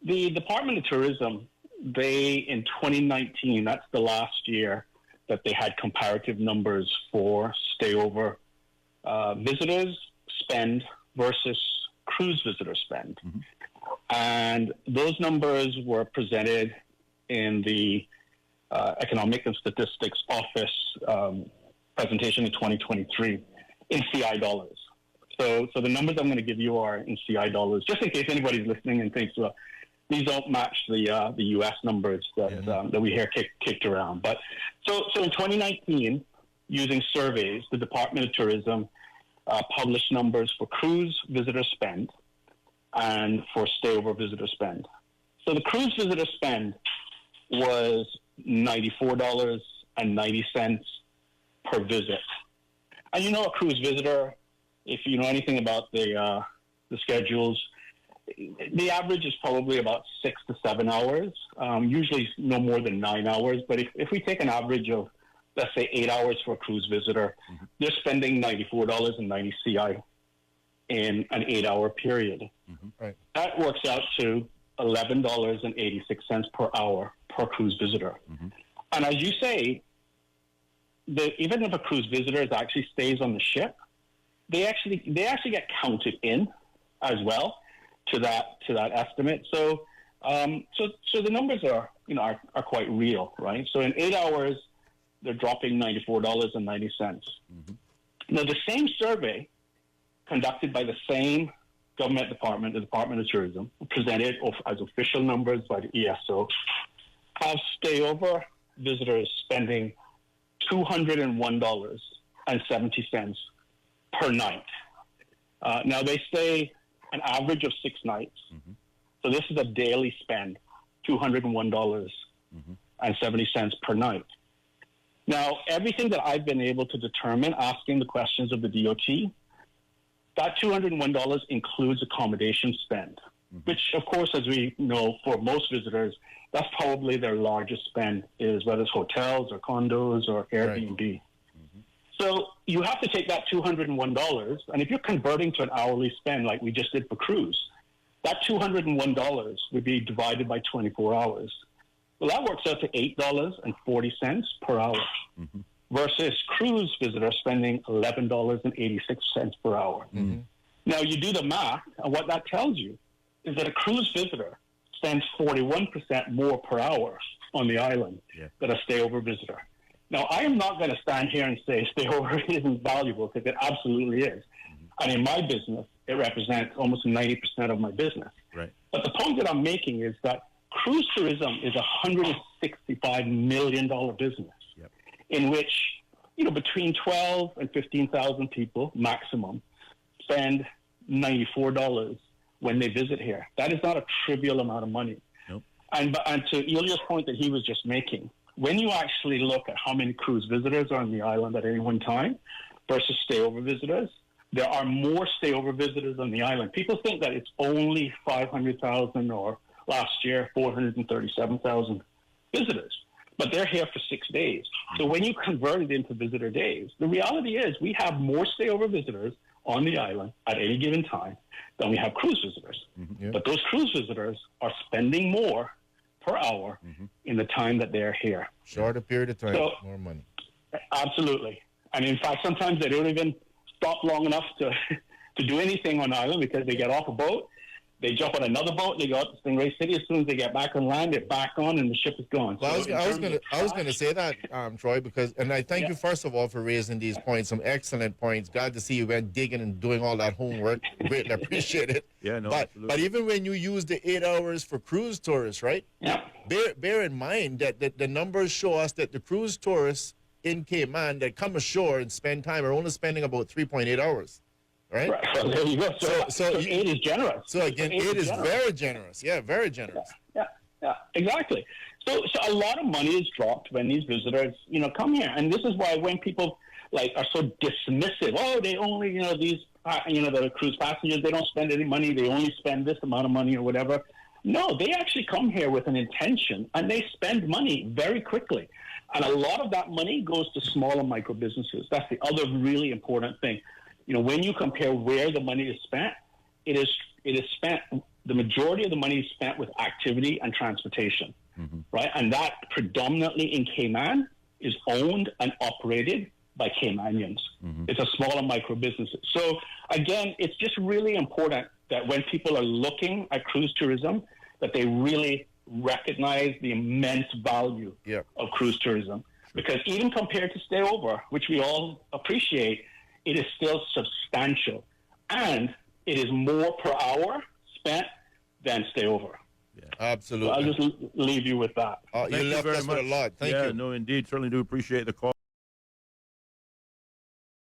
The Department of Tourism, they, in 2019, that's the last year that they had comparative numbers for stayover visitors spend versus cruise visitor spend. Mm-hmm. And those numbers were presented in the Economic and Statistics Office presentation in 2023 in CI dollars. So the numbers I'm going to give you are in CI dollars, just in case anybody's listening and thinks, well, these don't match the U.S. numbers that we hear kicked around. But so in 2019, using surveys, the Department of Tourism published numbers for cruise visitor spend and for stayover visitor spend. So the cruise visitor spend was $94.90 per visit. And you know, a cruise visitor, if you know anything about the schedules, the average is probably about 6 to 7 hours, usually no more than 9 hours. But if we take an average of, let's say, 8 hours for a cruise visitor, mm-hmm. they're spending $94.90 CI in an 8-hour period. Mm-hmm. Right. That works out to $11.86 per hour per cruise visitor. Mm-hmm. And as you say, even if a cruise visitor actually stays on the ship, they actually get counted in as well to that estimate. So the numbers are quite real, right? So in 8 hours, they're dropping $94.90. Mm-hmm. Now, the same survey conducted by the same government department, the Department of Tourism, presented as official numbers by the ESO, have stayover visitors spending $201.70 per night. Now, they stay an average of 6 nights. Mm-hmm. So this is a daily spend, $201.70 per night. Now, everything that I've been able to determine, asking the questions of the DOT, that $201 includes accommodation spend, mm-hmm. which, of course, as we know, for most visitors, that's probably their largest spend, is whether it's hotels or condos or Airbnb. Right. Mm-hmm. So you have to take that $201, and if you're converting to an hourly spend like we just did for cruise, that $201 would be divided by 24 hours. Well, that works out to $8.40 per hour, mm-hmm. versus cruise visitors spending $11.86 per hour. Mm-hmm. Now, you do the math, and what that tells you is that a cruise visitor spends 41% more per hour on the island than a stayover visitor. Now, I am not going to stand here and say stayover isn't valuable, because it absolutely is. Mm-hmm. And in my business, it represents almost 90% of my business. Right. But the point that I'm making is that cruise tourism is a $165 million business, in which, between 12 and 15,000 people maximum spend $94 when they visit here. That is not a trivial amount of money. Nope. And to Ellio's point that he was just making, when you actually look at how many cruise visitors are on the island at any one time versus stayover visitors, there are more stayover visitors on the island. People think that it's only 500,000 or last year 437,000 visitors, but they're here for 6 days. So when you convert it into visitor days, the reality is we have more stayover visitors on the island at any given time than we have cruise visitors. Mm-hmm. Yep. But those cruise visitors are spending more per hour mm-hmm. in the time that they're here. Shorter period of time, more money. Absolutely. And in fact, sometimes they don't even stop long enough to do anything on the island, because they get off a boat, they jump on another boat, they go out to Stingray City. As soon as they get back on land, they're back on, and the ship is gone. Well, so I was going to say that, Troy, and I thank you first of all for raising these points, some excellent points. Glad to see you went digging and doing all that homework. Greatly appreciate it. Yeah, no, but even when you use the 8 hours for cruise tourists, right? Yeah. Bear in mind that the numbers show us that the cruise tourists in Cayman that come ashore and spend time are only spending about 3.8 hours. Right? Well, there you go. So 8 is generous. So again, 8 is very generous. Yeah, very generous. Yeah, exactly. So a lot of money is dropped when these visitors, come here. And this is why when people are so dismissive, they only, the cruise passengers, they don't spend any money. They only spend this amount of money or whatever. No, they actually come here with an intention, and they spend money very quickly. And a lot of that money goes to small and micro businesses. That's the other really important thing. When you compare where the money is spent, it is spent the majority of the money is spent with activity and transportation, right? And that predominantly in Cayman is owned and operated by Caymanians. It's a smaller micro businesses. So again, it's just really important that when people are looking at cruise tourism, that they really recognize the immense value of cruise tourism. Because even compared to stayover, which we all appreciate, it is still substantial. And it is more per hour spent than stayover. Yeah, absolutely. So I'll just leave you with that. You left us with a lot. Thank you. No, indeed. Certainly do appreciate the call.